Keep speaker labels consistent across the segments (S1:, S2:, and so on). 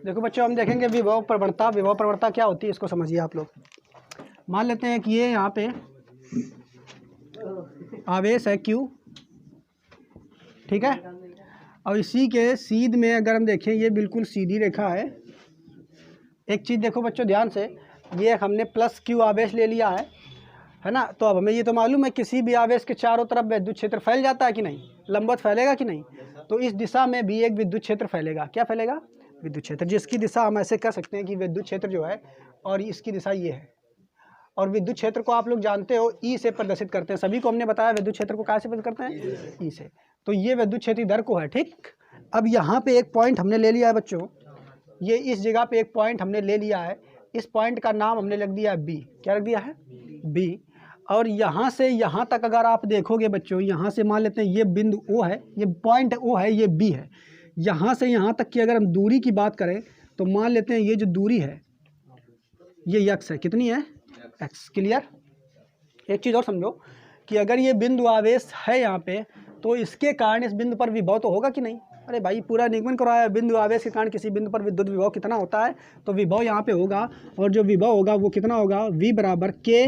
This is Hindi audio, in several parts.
S1: देखो बच्चों, हम देखेंगे विभव प्रवणता। विभव प्रवणता क्या होती है इसको समझिए आप लोग। मान लेते हैं कि ये यहाँ पे आवेश है Q, ठीक है, और इसी के सीध में अगर हम देखें ये बिल्कुल सीधी रेखा है। एक चीज़ देखो बच्चों ध्यान से, ये हमने प्लस Q आवेश ले लिया है ना। तो अब हमें ये तो मालूम है किसी भी आवेश के चारों तरफ विद्युत क्षेत्र फैल जाता है कि नहीं, लंबवत फैलेगा कि नहीं। तो इस दिशा में भी एक विद्युत क्षेत्र फैलेगा। क्या फैलेगा? विद्युत क्षेत्र, जिसकी दिशा हम ऐसे कह सकते हैं कि विद्युत क्षेत्र जो है और इसकी दिशा ये है। और विद्युत क्षेत्र को आप लोग जानते हो ई से प्रदर्शित करते हैं। सभी को हमने बताया विद्युत क्षेत्र को कहाँ से प्रदर्शित करते हैं? ई से। तो ये विद्युत क्षेत्र इधर को है, ठीक। अब यहाँ पे एक पॉइंट हमने ले लिया है बच्चों, ये इस जगह पे एक पॉइंट हमने ले लिया है। इस पॉइंट का नाम हमने रख दिया है बी। क्या रख दिया है? बी। और यहाँ से यहाँ तक अगर आप देखोगे बच्चों, यहाँ से मान लेते हैं ये बिंदु ओ है, ये पॉइंट ओ है, ये बी है। यहाँ से यहाँ तक की अगर हम दूरी की बात करें तो मान लेते हैं ये जो दूरी है ये यक्स है। कितनी है? एक्स। क्लियर? एक चीज़ और समझो कि अगर ये बिंदु आवेश है यहाँ पे तो इसके कारण इस बिंदु पर विभव तो होगा कि नहीं। अरे भाई पूरा निगमन कराया, बिंदु आवेश के कारण किसी बिंदु पर विद्युत विभव कितना होता है, तो विभव यहाँ पे होगा। और जो विभव होगा वो कितना होगा? V बराबर के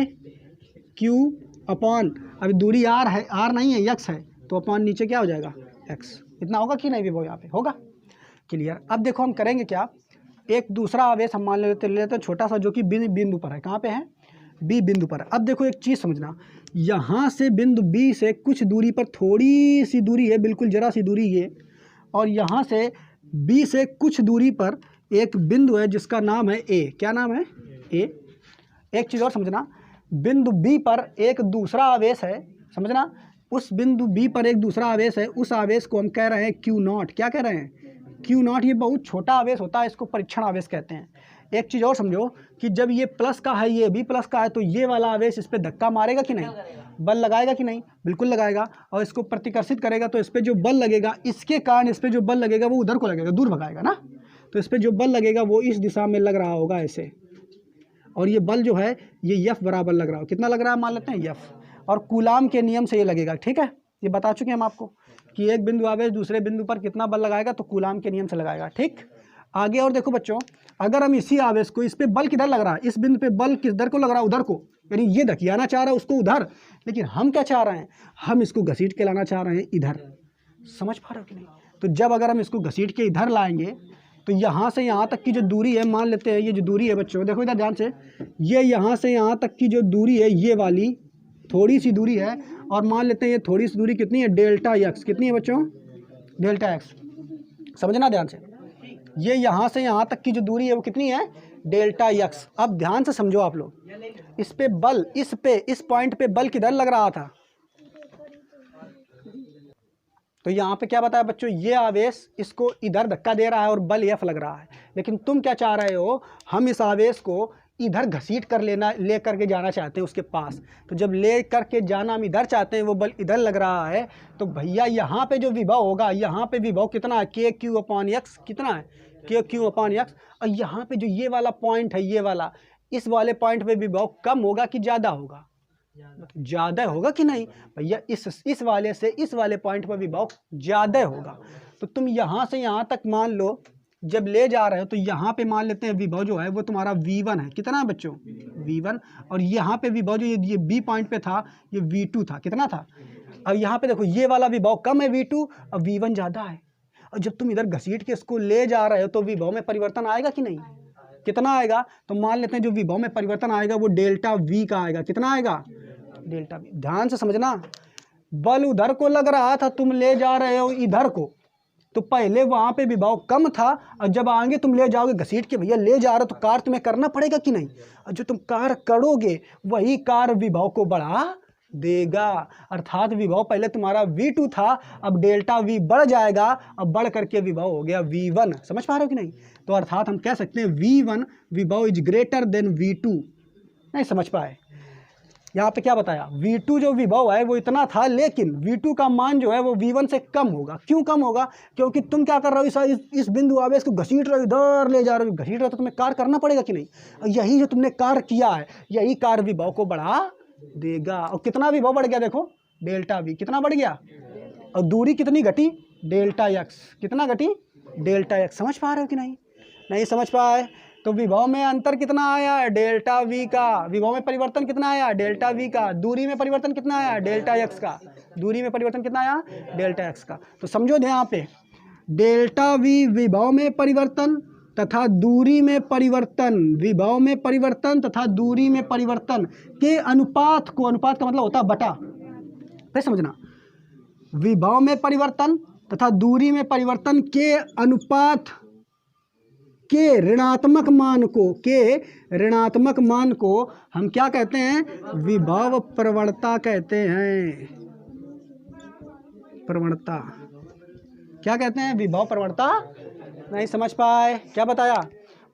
S1: क्यू अपॉन, अभी दूरी आर है, आर नहीं है यक्स है, तो अपॉन नीचे क्या हो जाएगा? एक्स। इतना होगा कि नहीं विभव यहाँ पे? होगा। क्लियर? अब देखो हम करेंगे क्या, एक दूसरा आवेश हम मान लेते हैं छोटा सा, जो कि बिंदु पर है। कहाँ पे है? बी बिंदु पर। अब देखो एक चीज़ समझना, यहाँ से बिंदु बी से कुछ दूरी पर, थोड़ी सी दूरी है, बिल्कुल जरा सी दूरी ये, और यहाँ से बी से कुछ दूरी पर एक बिंदु है जिसका नाम है ए। क्या नाम है? ए। एक चीज़ और समझना, बिंदु बी पर एक दूसरा आवेश है, समझना, उस बिंदु बी पर एक दूसरा आवेश है। उस आवेश को हम कह रहे हैं क्यू नॉट। क्या कह रहे हैं? Q not. ये बहुत छोटा आवेश होता है, इसको परीक्षण आवेश कहते हैं। एक चीज़ और समझो कि जब ये प्लस का है, ये भी प्लस का है, तो ये वाला आवेश इस पर धक्का मारेगा कि नहीं, बल लगाएगा कि नहीं? बिल्कुल लगाएगा। और इसको प्रतिकर्षित करेगा, तो इस पर जो बल लगेगा, इसके कारण इस पर जो बल लगेगा वो उधर को लगेगा, दूर भगाएगा ना। तो इस पर जो बल लगेगा वो इस दिशा में लग रहा होगा ऐसे, और ये बल जो है ये यफ बराबर लग रहा हो। कितना लग रहा है? मान लेते हैं यफ। और कूलाम के नियम से ये लगेगा, ठीक है। ये बता चुके हैं हम आपको कि एक बिंदु आवेश दूसरे बिंदु पर कितना बल लगाएगा, तो कूलाम के नियम से लगाएगा, ठीक। आगे और देखो बच्चों, अगर हम इसी आवेश को, इस पे बल किधर लग रहा है, इस बिंदु पे बल किधर को लग रहा है? उधर को। यानी ये धकियाना चाह रहा है उसको उधर, लेकिन हम क्या चाह रहे हैं? हम इसको घसीट के लाना चाह रहे हैं इधर। समझ पा रहे हो कि नहीं? तो जब अगर हम इसको घसीट के इधर लाएंगे तो यहाँ से यहाँ तक की जो दूरी है, मान लेते हैं ये जो दूरी है बच्चों, देखो इधर ध्यान से, ये यहाँ से यहाँ तक की जो दूरी है ये वाली थोड़ी सी दूरी है, और मान लेते हैं ये थोड़ी सी दूरी कितनी है? Delta x. कितनी है बच्चों? Delta x. समझना ध्यान से, ये यहाँ से यहाँ तक की जो दूरी है वो कितनी है? Delta x. अब ध्यान से समझो आप लोग, इस पे बल, इस पॉइंट पे बल किधर लग रहा था? तो यहाँ पे क्या बताया बच्चों? ये आवेश इसको इधर धक्का दे रहा है और बल एफ लग रहा है। लेकिन तुम क्या चाह रहे हो? हम इस आवेश को इधर घसीट कर ले करके जाना चाहते हैं उसके पास। तो जब ले करके जाना हम इधर चाहते हैं, वो बल इधर लग रहा है, तो भैया यहाँ पे जो विभव होगा, यहाँ पे विभव कितना है? के क्यू अपॉन एक्स। कितना है? के क्यू अपॉन एक्स। और यहाँ पे जो ये वाला पॉइंट है, ये वाला, इस वाले पॉइंट पे विभव कम होगा कि ज़्यादा होगा? ज़्यादा होगा कि नहीं भैया? इस वाले से इस वाले पॉइंट पर विभव ज़्यादा होगा। तो तुम यहाँ से यहाँ तक मान लो जब ले जा रहे हो, तो यहाँ पे मान लेते हैं विभव जो है वो तुम्हारा V1 है। कितना है बच्चों? V1। और यहाँ पे विभव जो ये B पॉइंट पे था, ये V2 था। कितना था? अब यहाँ पे देखो ये वाला विभव कम है V2, और V1 ज़्यादा है। और जब तुम इधर घसीट के इसको ले जा रहे हो तो विभव में परिवर्तन आएगा कि नहीं? कितना आएगा? तो मान लेते हैं जो विभव में परिवर्तन आएगा वो डेल्टा V का आएगा। कितना आएगा? Delta V। ध्यान से समझना, बल उधर को लग रहा था, तुम ले जा रहे हो इधर को, तो पहले वहां पे विभव कम था, और जब आगे तुम ले जाओगे घसीट के, भैया ले जा रहे हो, तो कार्य तुम्हें करना पड़ेगा कि नहीं? और जो तुम कार्य करोगे वही कार्य विभव को बढ़ा देगा। अर्थात विभव पहले तुम्हारा V2 था, अब डेल्टा V बढ़ जाएगा, अब बढ़ करके विभव हो गया V1। समझ पा रहे हो कि नहीं? तो अर्थात हम कह सकते हैं V1 विभव इज ग्रेटर देन V2। नहीं समझ पाए? यहाँ पे क्या बताया? V2 जो विभव है वो इतना था, लेकिन V2 का मान जो है वो V1 से कम होगा। क्यों कम होगा? क्योंकि तुम क्या कर रहे हो? इस बिंदु आवेश को घसीट रहे हो, इधर ले जा रहे हो, घसीट रहे हो, तो तुम्हें कार्य करना पड़ेगा कि नहीं? और यही जो तुमने कार्य किया है, यही कार्य विभव को बढ़ा देगा। और कितना विभव बढ़ गया? देखो डेल्टा V कितना बढ़ गया, और दूरी कितनी घटी? Delta x. कितना घटी? Delta x. समझ पा रहे हो कि नहीं? नहीं समझ पाए? तो विभव में अंतर कितना आया? डेल्टा वी का। विभव में परिवर्तन कितना आया? डेल्टा वी का। दूरी में परिवर्तन कितना आया? डेल्टा एक्स का। दूरी में परिवर्तन कितना आया? डेल्टा एक्स का। तो समझो ध्यान पे, डेल्टा वी विभव में परिवर्तन तथा दूरी में परिवर्तन, विभव में परिवर्तन तथा दूरी में परिवर्तन के अनुपात को, अनुपात का मतलब होता है बटा, फिर समझना, विभव में परिवर्तन तथा दूरी में परिवर्तन के अनुपात के ऋणात्मक मान को, के ऋणात्मक मान को हम क्या कहते हैं? विभव प्रवणता कहते हैं। प्रवणता क्या कहते हैं? विभव प्रवणता। नहीं समझ पाए? क्या बताया?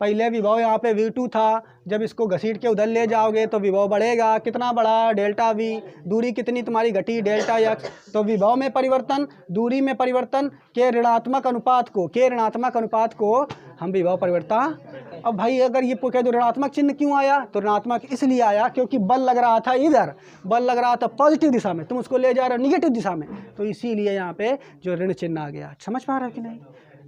S1: पहले विभव यहाँ पे V2 था, जब इसको घसीट के उधर ले जाओगे तो विभव बढ़ेगा। कितना बढ़ा? Delta V। दूरी कितनी तुम्हारी घटी? Delta x। तो विभव में परिवर्तन, दूरी में परिवर्तन के ऋणात्मक अनुपात को, के ऋणात्मक अनुपात को हम विभव परिवर्तता। अब भाई अगर ये कह दो ऋणात्मक चिन्ह क्यों आया, तो ऋणात्मक इसलिए आया क्योंकि बल लग रहा था इधर, बल लग रहा था पॉजिटिव दिशा में, तुम उसको ले जा रहे हो निगेटिव दिशा में, तो इसीलिए यहाँ पे जो ऋण चिन्ह आ गया। समझ पा रहे हो कि नहीं?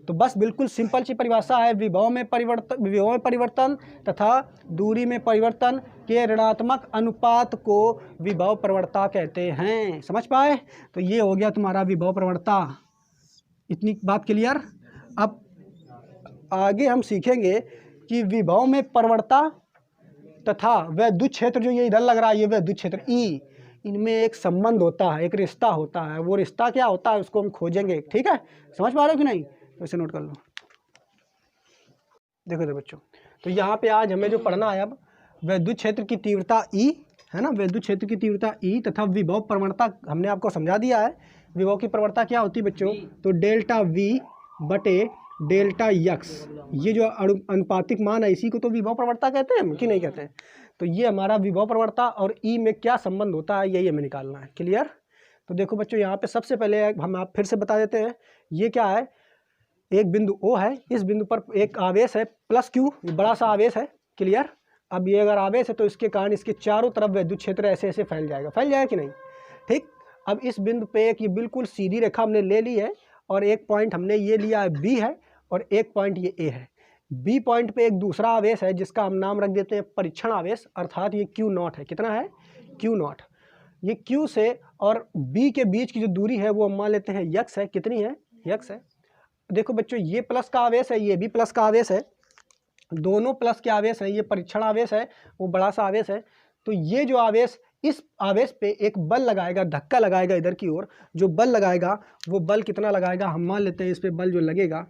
S1: तो बस बिल्कुल सिंपल सी परिभाषा है, विभव में परिवर्तन तथा दूरी में परिवर्तन के ऋणात्मक अनुपात को विभव प्रवणता कहते हैं। समझ पाए? तो ये हो गया तुम्हारा विभव प्रवणता। इतनी बात क्लियर? अब आगे हम सीखेंगे कि विभव में प्रवणता तथा विद्युत क्षेत्र जो ये इधर लग रहा है, ये विद्युत क्षेत्र ई, इनमें एक संबंध होता है, एक रिश्ता होता है। वो रिश्ता क्या होता है उसको हम खोजेंगे। ठीक है? समझ पा रहे हो कि नहीं? तो इसे नोट कर लो। देखो बच्चों, तो यहाँ पे आज हमें जो पढ़ना है, अब विद्युत क्षेत्र की तीव्रता ई है ना, विद्युत क्षेत्र की तीव्रता ई तथा विभव प्रवणता हमने आपको समझा दिया है। विभव की प्रवणता क्या होती है बच्चों? तो डेल्टा वी बटे डेल्टा यक्स, ये जो अनुपातिक मान है इसी को तो विभव प्रवणता कहते हैं कि नहीं कहते हैं? तो ये हमारा विभव प्रवणता और ई में क्या संबंध होता है, यही हमें निकालना है। क्लियर? तो देखो बच्चों, यहाँ पे सबसे पहले हम आप फिर से बता देते हैं, ये क्या है? एक बिंदु O है, इस बिंदु पर एक आवेश है प्लस Q, बड़ा सा आवेश है। क्लियर? अब ये अगर आवेश है तो इसके कारण इसके चारों तरफ विद्युत क्षेत्र ऐसे ऐसे फैल जाएगा कि नहीं? ठीक। अब इस बिंदु पे एक ये बिल्कुल सीधी रेखा हमने ले ली है और एक पॉइंट हमने ये लिया है B है और एक पॉइंट ये A है। B पॉइंट पे एक दूसरा आवेश है जिसका हम नाम रख देते हैं परीक्षण आवेश, अर्थात ये Q0 है। कितना है? Q0। ये Q से और B के बीच की जो दूरी है वो हम मान लेते हैं x है। कितनी है? x है। देखो बच्चों, ये प्लस का आवेश है, ये भी प्लस का आवेश है, दोनों प्लस के आवेश है। ये परीक्षण आवेश है, वो बड़ा सा आवेश है। तो ये जो आवेश, इस आवेश पे एक बल लगाएगा, धक्का लगाएगा इधर की ओर। जो बल लगाएगा वो बल कितना लगाएगा? हम मान लेते हैं इस पे बल जो लगेगा,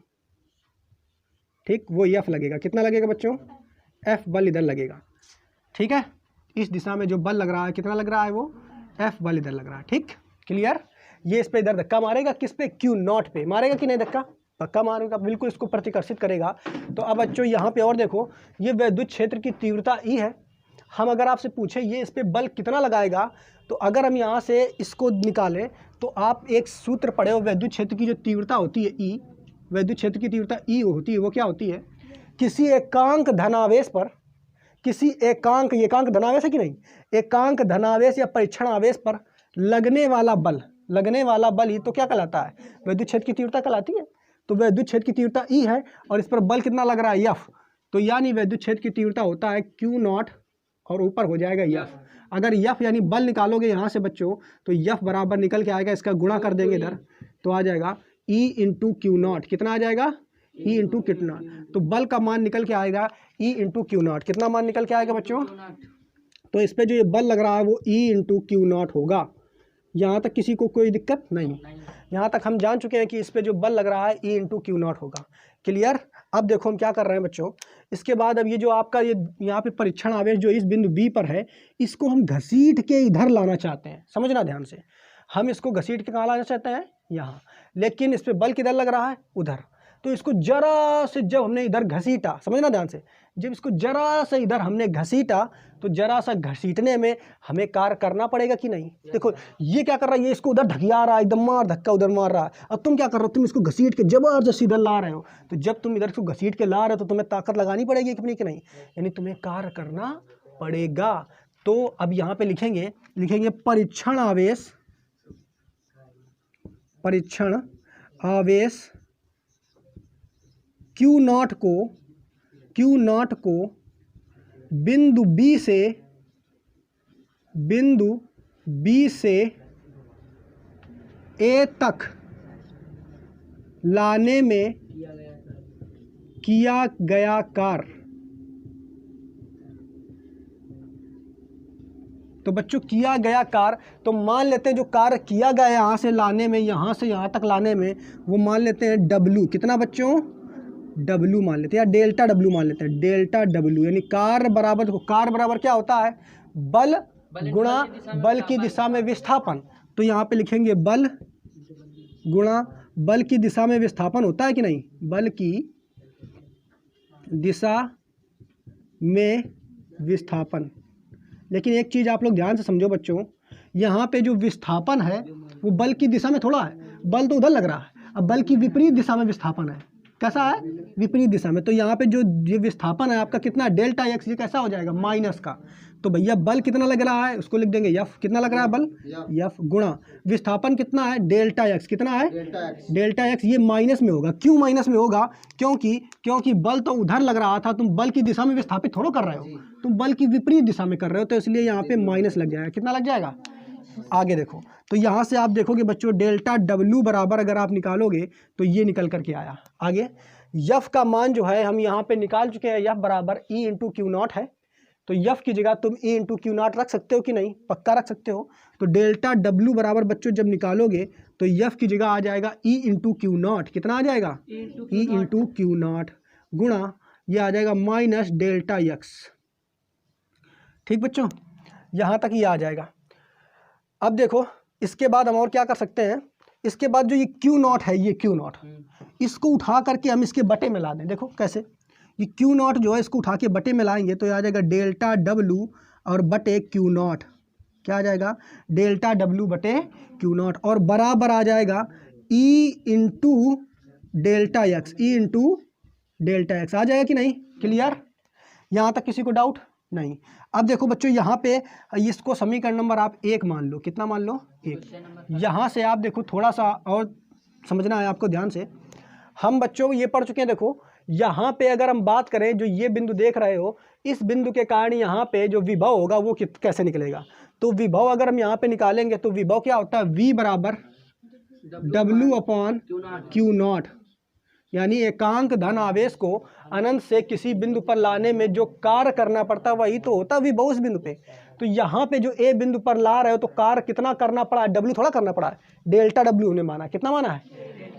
S1: ठीक, वो F लगेगा। कितना लगेगा बच्चों? F बल इधर लगेगा। ठीक है? इस दिशा में जो बल लग रहा है, कितना लग रहा है? वो F बल इधर लग रहा है। ठीक, क्लियर? ये इस पे इधर धक्का मारेगा, किस पे? Q0 पे मारेगा कि नहीं? धक्का पक्का मारेगा, बिल्कुल इसको प्रतिकर्षित करेगा। तो अब बच्चों यहाँ पे और देखो, ये विद्युत क्षेत्र की तीव्रता ई है। हम अगर आपसे पूछे ये इस पे बल कितना लगाएगा, तो अगर हम यहाँ से इसको निकालें तो आप एक सूत्र पढ़े हो, विद्युत क्षेत्र की जो तीव्रता होती है ई, विद्युत क्षेत्र की तीव्रता ई होती है, वो क्या होती है? किसी एकांक धनावेश पर, किसी एकांक, एकांक धनावेश है कि नहीं? एकांक धनावेश या परीक्षण आवेश पर लगने वाला बल, लगने वाला बल ही तो क्या कहलाता है? विद्युत क्षेत्र की तीव्रता कहलाती है। तो विद्युत क्षेत्र की तीव्रता ई है और इस पर बल कितना लग रहा है? F। तो यानी विद्युत क्षेत्र की तीव्रता होता है Q0 और ऊपर हो जाएगा F। अगर F यानी बल निकालोगे यहाँ से बच्चों, तो F बराबर निकल के आएगा, इसका गुणा कर देंगे इधर तो आ जाएगा E इंटू Q0। कितना आ जाएगा? E इंटू कितना? तो बल का मान निकल के आएगा E इंटू Q0। कितना मान निकल के आएगा बच्चों? तो इस पर जो ये बल लग रहा है वो E इंटू Q0 होगा। यहाँ तक किसी को कोई दिक्कत नहीं? यहाँ तक हम जान चुके हैं कि इस पे जो बल लग रहा है E इंटू Q0 होगा। क्लियर? अब देखो हम क्या कर रहे हैं बच्चों, इसके बाद अब ये जो आपका ये यहाँ पे परीक्षण आवेश जो इस बिंदु B पर है, इसको हम घसीट के इधर लाना चाहते हैं। समझना ध्यान से, हम इसको घसीट के कहाँ लाना चाहते हैं? यहाँ। लेकिन इस पे बल किधर लग रहा है? उधर। तो इसको जरा से जब हमने इधर घसीटा, समझना ध्यान से, जब इसको जरा से इधर हमने घसीटा तो जरा सा घसीटने में हमें कार्य करना पड़ेगा कि नहीं? देखो ये क्या कर रहा है, ये इसको उधर ढकिया रहा है, एकदम मार धक्का उधर मार रहा है। अब तुम क्या कर रहे हो? तुम इसको घसीट के जबरदस्ती इधर ला रहे हो। तो जब तुम इधर इसको घसीट के ला रहे हो तो तुम्हें ताकत लगानी पड़ेगी कि नहीं? यानी तुम्हें कार्य करना पड़ेगा। तो अब यहाँ पे लिखेंगे परीक्षण आवेश, परीक्षण आवेश Q0 को Q0 को बिंदु B से A तक लाने में किया गया कार्य। तो बच्चों किया गया कार्य, तो मान लेते हैं जो कार्य किया गया है यहाँ से लाने में, यहाँ से यहाँ तक लाने में, वो मान लेते हैं W। कितना बच्चों? W मान लेते हैं, या डेल्टा W मान लेते हैं, डेल्टा W। यानी कार्य बराबर, देखो कार्य बराबर क्या होता है? बल गुणा बल की दिशा में विस्थापन। तो यहाँ पे लिखेंगे बल गुणा बल की दिशा में विस्थापन होता है कि नहीं? बल की दिशा में विस्थापन। लेकिन एक चीज़ आप लोग ध्यान से समझो बच्चों, यहाँ पे जो विस्थापन है वो बल की दिशा में थोड़ा है, बल तो उधर लग रहा है, अब बल की विपरीत दिशा में विस्थापन है। कैसा है? विपरीत दिशा में। तो यहाँ पे जो ये विस्थापन है आपका कितना? Delta x. ये कैसा हो जाएगा? माइनस का। तो भैया बल कितना लग रहा है उसको लिख देंगे एफ। कितना लग रहा है बल? एफ गुणा विस्थापन कितना है? Delta x. कितना है? Delta x. ये माइनस में होगा। क्यों माइनस में होगा? क्योंकि बल तो उधर लग रहा था, तुम बल की दिशा में विस्थापित थोड़ा कर रहे हो, तुम बल की विपरीत दिशा में कर रहे हो, तो इसलिए यहाँ पे माइनस लग जाएगा। कितना लग जाएगा? आगे देखो, तो यहाँ से आप देखोगे बच्चों डेल्टा W बराबर अगर आप निकालोगे तो ये निकल करके आया। आगे यफ का मान जो है हम यहाँ पे निकाल चुके हैं, यफ बराबर E इंटू Q0 है। तो यफ की जगह तुम E इंटू Q0 रख सकते हो कि नहीं? पक्का रख सकते हो। तो डेल्टा W बराबर बच्चों जब निकालोगे तो यफ की जगह आ जाएगा E इंटू Q0। कितना आ जाएगा? E इंटू Q0 गुणा ये आ जाएगा माइनस डेल्टा एक्स। ठीक बच्चों, यहाँ तक ये आ जाएगा। अब देखो इसके बाद हम और क्या कर सकते हैं, इसके बाद जो ये Q0 है, ये Q0 इसको उठा करके हम इसके बटे में ला दें। देखो कैसे, ये Q0 जो है इसको उठा के बटे में लाएंगे तो ये आ जाएगा डेल्टा W और बटे Q0। क्या आ जाएगा? डेल्टा W बटे Q0 और बराबर आ जाएगा E into delta x. E into delta x आ जाएगा कि नहीं? क्लियर? यहाँ तक किसी को डाउट नहीं? अब देखो बच्चों यहाँ पे इसको समीकरण नंबर आप 1 मान लो। कितना मान लो? 1। यहाँ से आप देखो थोड़ा सा और समझना है आपको ध्यान से। हम बच्चों ये पढ़ चुके हैं। देखो यहाँ पे अगर हम बात करें, जो ये बिंदु देख रहे हो, इस बिंदु के कारण यहाँ पे जो विभव होगा वो कैसे निकलेगा? तो विभव अगर हम यहाँ पे निकालेंगे तो विभव क्या होता है? V बराबर W अपॉन Q0। यानी एकांक धन आवेश को अनंत से किसी बिंदु पर लाने में जो कार्य करना पड़ता है वही तो होता है विभव उस बिंदु पे। तो यहाँ पे जो ए बिंदु पर ला रहे हो तो कार्य कितना करना पड़ा है? W थोड़ा करना पड़ा है, डेल्टा W ने माना। कितना माना है?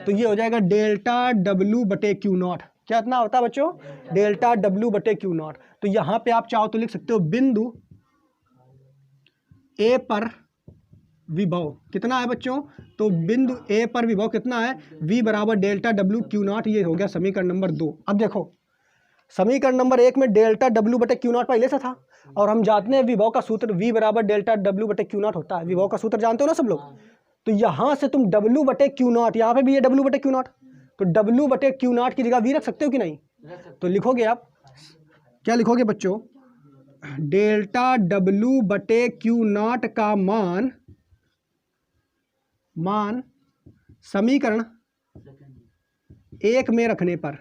S1: तो ये हो जाएगा डेल्टा W बटे Q0। क्या इतना होता है बच्चों? डेल्टा W बटे Q0। तो यहाँ पे आप चाहो तो लिख सकते हो बिंदु ए पर विभव कितना है बच्चों? तो बिंदु ए पर विभव कितना है? V बराबर डेल्टा W Q0। ये हो गया समीकरण नंबर 2। अब देखो समीकरण नंबर 1 में डेल्टा W बटे Q0 पहले से था और हम जानते हैं विभव का सूत्र V बराबर डेल्टा W बटे Q0 होता है। विभव का सूत्र जानते हो ना सब लोग? तो यहाँ से तुम W बटे Q0, यहाँ पे भी ये W बटे Q0, तो W बटे Q0 की जगह V रख सकते हो कि नहीं? तो लिखोगे आप, क्या लिखोगे बच्चों? डेल्टा W बटे Q0 का मान समीकरण 1 में रखने पर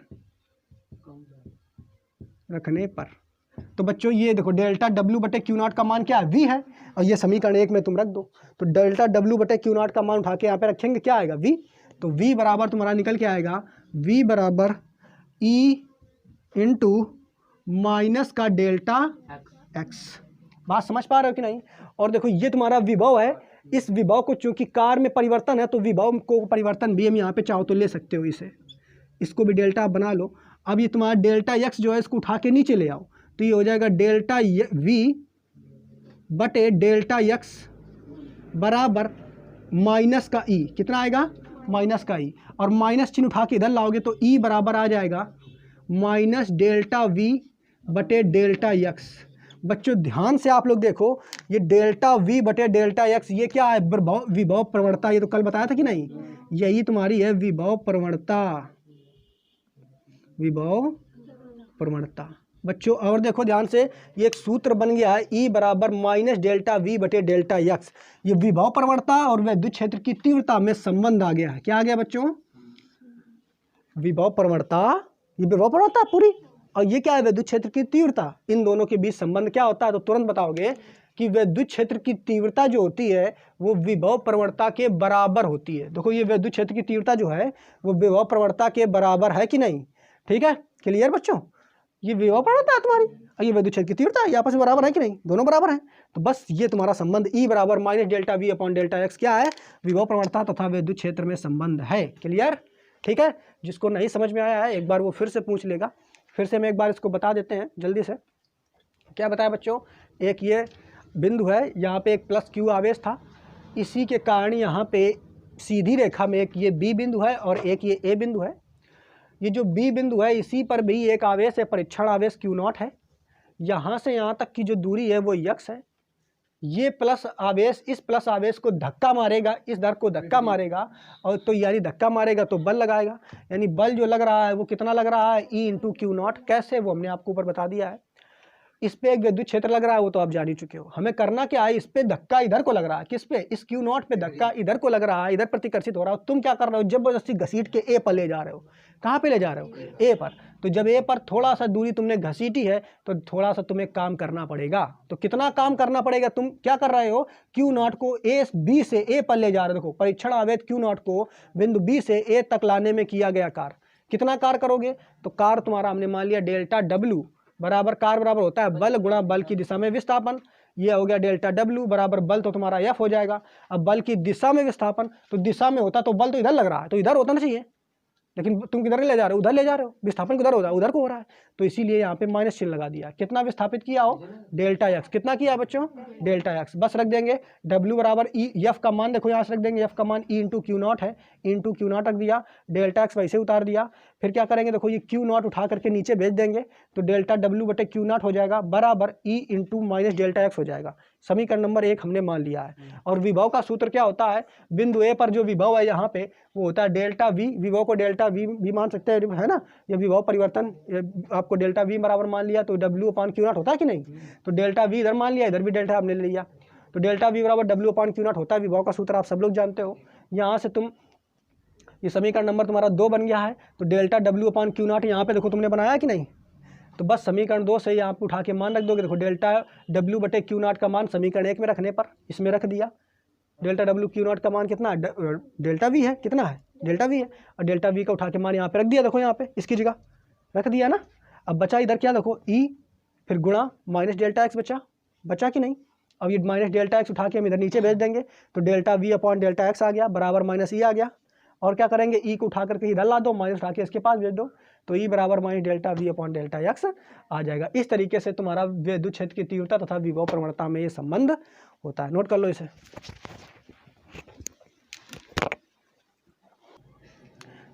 S1: तो बच्चों ये देखो डेल्टा W बटे Q0 का मान क्या है? V है। और ये समीकरण 1 में तुम रख दो। तो डेल्टा W बटे Q0 का मान उठा के यहाँ पे रखेंगे, क्या आएगा? V। तो V बराबर तुम्हारा निकल के आएगा V बराबर E इंटू माइनस का डेल्टा X। बात समझ पा रहे हो कि नहीं? और देखो ये तुम्हारा विभव है। इस विभव को चूंकि कार्य में परिवर्तन है तो विभव को परिवर्तन भी हम यहाँ पे चाहो तो ले सकते हो। इसको भी डेल्टा बना लो। अब ये तुम्हारा डेल्टा एक्स जो है इसको उठा के नीचे ले आओ तो ये हो जाएगा डेल्टा V बटे डेल्टा एक्स बराबर माइनस का E। कितना आएगा? माइनस का E। और माइनस चिन्ह उठा के इधर लाओगे तो E बराबर आ जाएगा माइनस डेल्टा V बटे डेल्टा एक्स। बच्चों ध्यान से आप लोग देखो, ये डेल्टा V बटे डेल्टा एक्स ये क्या है? विभव प्रवणता। ये तो कल बताया था कि नहीं? यही तुम्हारी है विभव प्रवणता। विभव प्रवणता बच्चों। और देखो ध्यान से, ये एक सूत्र बन गया है E बराबर माइनस डेल्टा V बटे डेल्टा एक्स। ये विभव प्रवणता और विद्युत क्षेत्र की तीव्रता में संबंध आ गया है। क्या आ गया बच्चों? विभव प्रवणता। ये विभव प्रवणता पूरी और ये क्या है, विद्युत क्षेत्र की तीव्रता। इन दोनों के बीच संबंध क्या होता है, तो तुरंत बताओगे कि विद्युत क्षेत्र की तीव्रता जो होती है वो विभव प्रवणता के बराबर होती है। देखो ये विद्युत क्षेत्र की तीव्रता जो है वो विभव प्रवणता के बराबर है कि नहीं, ठीक है, क्लियर बच्चों। ये विभव प्रवणता है तुम्हारी और ये विद्युत क्षेत्र की तीव्रता, ये आपस में बराबर है कि नहीं, दोनों बराबर हैं। तो बस ये तुम्हारा संबंध E बराबर minus delta V upon delta x क्या है, विभव प्रवणता तथा विद्युत क्षेत्र में संबंध है। क्लियर, ठीक है। जिसको नहीं समझ में आया है एक बार वो फिर से पूछ लेगा। फिर से हम एक बार इसको बता देते हैं जल्दी से। क्या बताया बच्चों, एक ये बिंदु है, यहाँ पे एक प्लस Q आवेश था, इसी के कारण यहाँ पे सीधी रेखा में एक ये B बिंदु है और एक ये A बिंदु है। ये जो B बिंदु है इसी पर भी एक आवेश है, परीक्षण आवेश Q0 है। यहाँ से यहाँ तक की जो दूरी है वो x है। ये प्लस आवेश इस प्लस आवेश को धक्का मारेगा, इस दर को धक्का मारेगा, और तो यानी धक्का मारेगा तो बल लगाएगा, यानी बल जो लग रहा है वो कितना लग रहा है, E इंटू Q0। कैसे, वो हमने आपको ऊपर बता दिया है। इस पे एक विद्युत क्षेत्र लग रहा है वो तो आप जान ही चुके हो। हमें करना क्या है, इस पे धक्का इधर को लग रहा है, किस पे, इस Q0 पे धक्का इधर को लग रहा है, इधर प्रतिकर्षित हो रहा है। तुम क्या कर रहे हो, जबरदस्ती घसीट के A पर ले जा रहे हो। कहाँ पे ले जा रहे हो, A पर। तो जब A पर थोड़ा सा दूरी तुमने घसीटी है तो थोड़ा सा तुम्हें काम करना पड़ेगा। तो कितना काम करना पड़ेगा, तुम क्या कर रहे हो, Q0 को B से A पर ले जा रहे हो। देखो परीक्षण आवेश Q0 को बिंदु B से A तक लाने में किया गया कार्य, कितना कार्य करोगे, तो कार्य तुम्हारा हमने मान लिया डेल्टा W बराबर, कार्य बराबर होता है बल गुणा बल की दिशा में विस्थापन। ये हो गया डेल्टा W बराबर बल तो तुम्हारा F हो जाएगा। अब बल की दिशा में विस्थापन, तो दिशा में होता तो बल तो इधर लग रहा है, तो इधर होता ना चाहिए, लेकिन तुम किधर ले जा रहे हो, उधर ले जा रहे हो, विस्थापन किधर हो रहा है, उधर को हो रहा है। तो इसीलिए यहाँ पे माइनस चिन्ह लगा दिया। कितना विस्थापित किया हो, डेल्टा एक्स। कितना किया बच्चों, डेल्टा एक्स। बस रख देंगे W बराबर E, F का मान देखो यहाँ से रख देंगे, F का मान E इंटू Q0 है, इंटू Q0 रख दिया, डेल्टा एक्स वैसे उतार दिया। फिर क्या करेंगे, देखो ये Q0 उठा करके नीचे भेज देंगे तो डेल्टा W बटे Q0 हो जाएगा बराबर E into minus delta x हो जाएगा। समीकरण नंबर 1 हमने मान लिया है। और विभव का सूत्र क्या होता है, बिंदु A पर जो विभव है यहाँ पे वो होता है डेल्टा V। विभव को डेल्टा V भी मान सकते हैं, है ना, ये विभव परिवर्तन। आपको डेल्टा V बराबर मान लिया तो W अपान Q0 होता है कि नहीं, तो डेल्टा V इधर मान लिया, इधर भी डेल्टा हमने ले लिया, तो डेल्टा V बराबर W अपान Q0 होता है। विभव का सूत्र आप सब लोग जानते हो। यहाँ से तुम ये समीकरण नंबर तुम्हारा 2 बन गया है। तो डेल्टा W अपान Q0 यहाँ पे देखो तुमने बनाया कि नहीं, तो बस समीकरण 2 से यहाँ पे उठा के मान रख दोगे। देखो डेल्टा W बटे Q0 का मान समीकरण 1 में रखने पर इसमें रख दिया। डेल्टा W Q0 का मान कितना है, डेल्टा V है, कितना है, डेल्टा V है, और डेल्टा V का उठा के मान यहाँ पे रख दिया। देखो यहाँ पे इसकी जगह रख दिया ना। अब बचा इधर क्या, देखो E फिर गुणा माइनस डेल्टा एक्स बचा कि नहीं। अब ये माइनस डेल्टा एक्स उठा के हम इधर नीचे भेज देंगे तो delta V upon delta x आ गया बराबर माइनस E आ गया। और क्या करेंगे, E को उठा करके इधर ला दो, माइनस उठा के इसके पास भेज दो, तो E बराबर minus delta V upon delta x आ जाएगा। इस तरीके से तुम्हारा विद्युत क्षेत्र की तीव्रता तथा विभव प्रवणता में ये संबंध होता है। नोट कर लो इसे।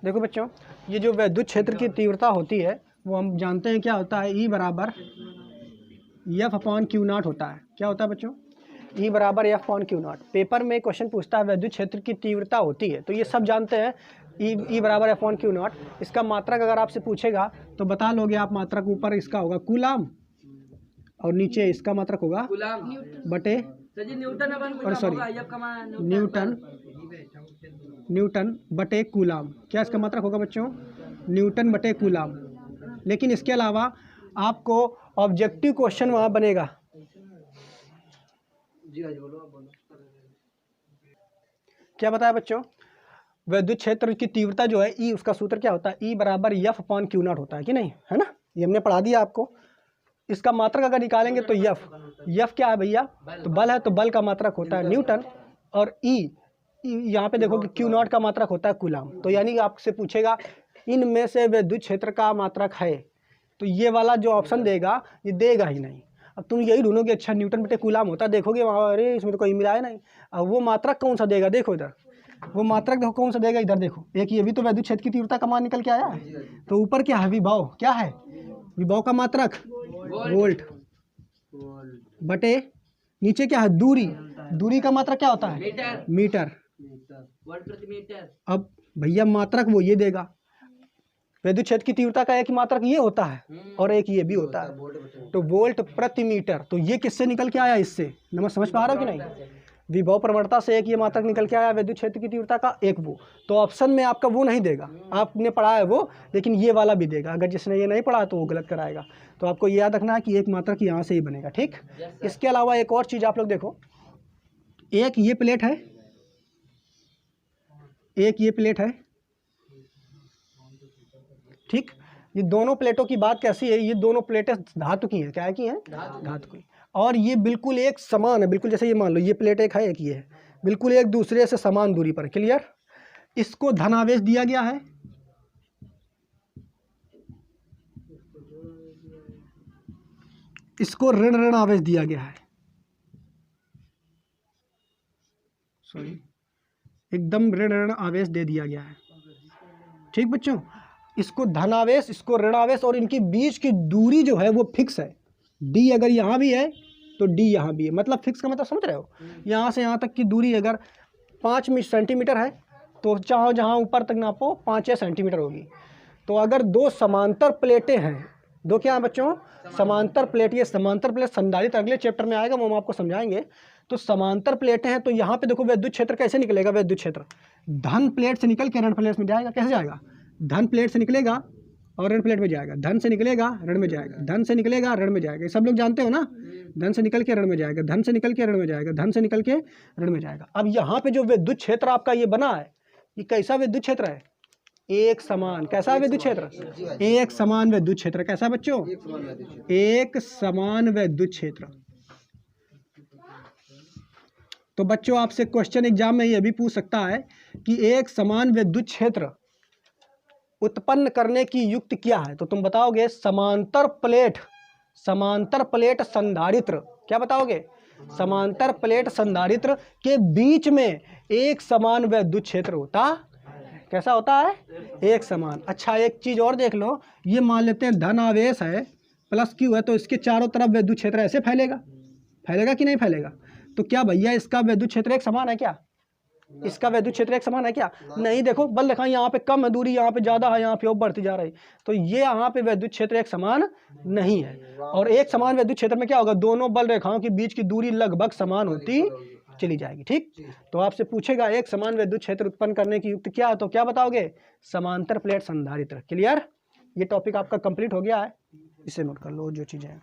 S1: देखो बच्चों, ये जो विद्युत क्षेत्र की तीव्रता होती है वो हम जानते हैं क्या होता है, E बराबर F अपॉन Q0 होता है। क्या होता है बच्चों, E बराबर F अपॉन Q0। पेपर में क्वेश्चन पूछता है विद्युत क्षेत्र की तीव्रता होती है, तो ये सब जानते हैं। E बराबर F अपॉन Q0। इसका मात्रक अगर आपसे पूछेगा तो बता लोगे आप, मात्रक ऊपर इसका होगा कूलाम और नीचे इसका मात्रक होगा बटे और सॉरी न्यूटन बटे कूलाम। क्या इसका मात्रक होगा बच्चों, न्यूटन बटे कूलाम। लेकिन इसके अलावा आपको ऑब्जेक्टिव क्वेश्चन वहाँ बनेगा। क्या बताया बच्चों, विद्युत क्षेत्र की तीव्रता जो है E, उसका सूत्र क्या होता है, E बराबर F अपॉन Q0 होता है कि नहीं, है ना, ये हमने पढ़ा दिया आपको। इसका मात्रक अगर निकालेंगे तो F क्या है भैया, तो बल है, तो बल का मात्रक होता है न्यूटन, और E यहाँ पे देखो कि Q0 का मात्रक होता है कूलाम। तो यानी आपसे पूछेगा इनमें से विद्युत क्षेत्र का मात्रक है, तो ये वाला जो ऑप्शन देगा ये देगा ही नहीं। अब तुम यही ढूंढोगे अच्छा न्यूटन बटे कूलाम होता है, देखोगे वहाँ अरे इसमें तो कोई मिला है नहीं। अब वो मात्रक कौन सा देगा, देखो इधर वो मात्रक देखो कौन सा देगा, इधर देखो एक ये भी तो विद्युत क्षेत्र की तीव्रता का मान निकल के आया है। तो ऊपर क्या है, विभव, क्या है विभव का मात्रक वोल्ट बटे नीचे क्या है दूरी, दूरी का मात्रक क्या होता है मीटर, वोल्ट प्रति मीटर। अब भैया मात्रक वो ये देगा, विद्युत क्षेत्र की तीव्रता का एक ही मात्रक ये होता है और एक ये भी होता है, तो वोल्ट प्रति मीटर। तो ये किससे निकल के आया, इससे। नमस्ते, समझ पा रहा हो कि नहीं, विभव प्रवणता से एक ये मात्रक निकल के आया विद्युत क्षेत्र की तीव्रता का, एक वो। तो ऑप्शन में आपका वो नहीं देगा, आपने पढ़ा है वो, लेकिन ये वाला भी देगा। अगर जिसने ये नहीं पढ़ा तो वो गलत कराएगा। तो आपको ये याद रखना है कि एक मात्रक यहाँ से ही बनेगा, ठीक। इसके अलावा एक और चीज़ आप लोग देखो, एक ये प्लेट है, एक ये प्लेट है, ठीक। ये दोनों प्लेटों की बात कैसी है, ये दोनों प्लेटें धातु की हैं। क्या की हैं? धातु की। और ये बिल्कुल एक समान है, बिल्कुल जैसे ये मान लो ये प्लेट एक है, एक ये है, बिल्कुल एक दूसरे से समान दूरी पर। क्लियर? इसको धनावेश दिया गया है, इसको ऋण ऋण आवेश दिया गया है। सॉरी, एकदम ऋण ऋण आवेश दे दिया गया है, ठीक बच्चों। इसको धनावेश, इसको ऋणावेश, और इनके बीच की दूरी जो है वो फिक्स है। डी अगर यहाँ भी है तो डी यहाँ भी है, मतलब फिक्स का मतलब समझ रहे हो। यहाँ से यहाँ तक की दूरी अगर 5 सेंटीमीटर है तो चाहो जहाँ ऊपर तक नापो 5 सेंटीमीटर होगी। तो अगर दो समांतर प्लेटें हैं, दो क्या है बच्चों? समांतर प्लेट। ये समांतर प्लेट संधारित्र अगले चैप्टर में आएगा, वो हम आपको समझाएंगे। तो समांतर प्लेटें हैं, तो यहाँ पे देखो विद्युत क्षेत्र कैसे निकलेगा। विद्युत क्षेत्र धन प्लेट से निकल के ऋण प्लेट में जाएगा। कैसे जाएगा? धन प्लेट से निकलेगा और ऋण प्लेट में जाएगा, धन से निकलेगा ऋण में जाएगा, धन से निकलेगा ऋण में जाएगा। ये सब लोग जानते हो ना, धन से निकल के ऋण में जाएगा, धन से निकल के ऋण में जाएगा, धन से निकल के ऋण में जाएगा। अब यहाँ पे जो विद्युत क्षेत्र आपका ये बना है, ये कैसा विद्युत क्षेत्र है? एक समान। कैसा है विद्युत क्षेत्र? एक समान विद्युत क्षेत्र। कैसा बच्चों? एक समान विद्युत क्षेत्र। तो बच्चों आपसे क्वेश्चन एग्जाम में ये भी पूछ सकता है कि एक समान विद्युत क्षेत्र उत्पन्न करने की युक्ति क्या है। तो तुम बताओगे समांतर प्लेट, समांतर प्लेट संधारित्र। क्या बताओगे? समांतर प्लेट संधारित्र के बीच में एक समान विद्युत क्षेत्र होता। कैसा होता है? एक समान। अच्छा एक चीज और देख लो, ये मान लेते हैं धन आवेश है प्लस क्यू है, तो इसके चारों तरफ विद्युत क्षेत्र ऐसे फैलेगा, फैलेगा कि नहीं फैलेगा? तो क्या भैया इसका विद्युत क्षेत्र एक समान है क्या? इसका विद्युत क्षेत्र एक समान है क्या? नहीं। देखो बल दिखाएं, यहाँ पे कम है दूरी, यहाँ पे ज्यादा है, यहाँ पे और बढ़ती जा रही। तो ये यहाँ पे विद्युत क्षेत्र एक समान नहीं है। और एक समान विद्युत क्षेत्र में क्या होगा? दोनों बल रेखाओं के बीच की दूरी लगभग समान होती चली जाएगी, ठीक। तो आपसे पूछेगा एक समान विद्युत क्षेत्र उत्पन्न करने की युक्ति क्या है, तो क्या बताओगे? समांतर प्लेट संधारित्र। क्लियर? ये टॉपिक आपका कंप्लीट हो गया है, इसे नोट कर लो जो चीजें हैं।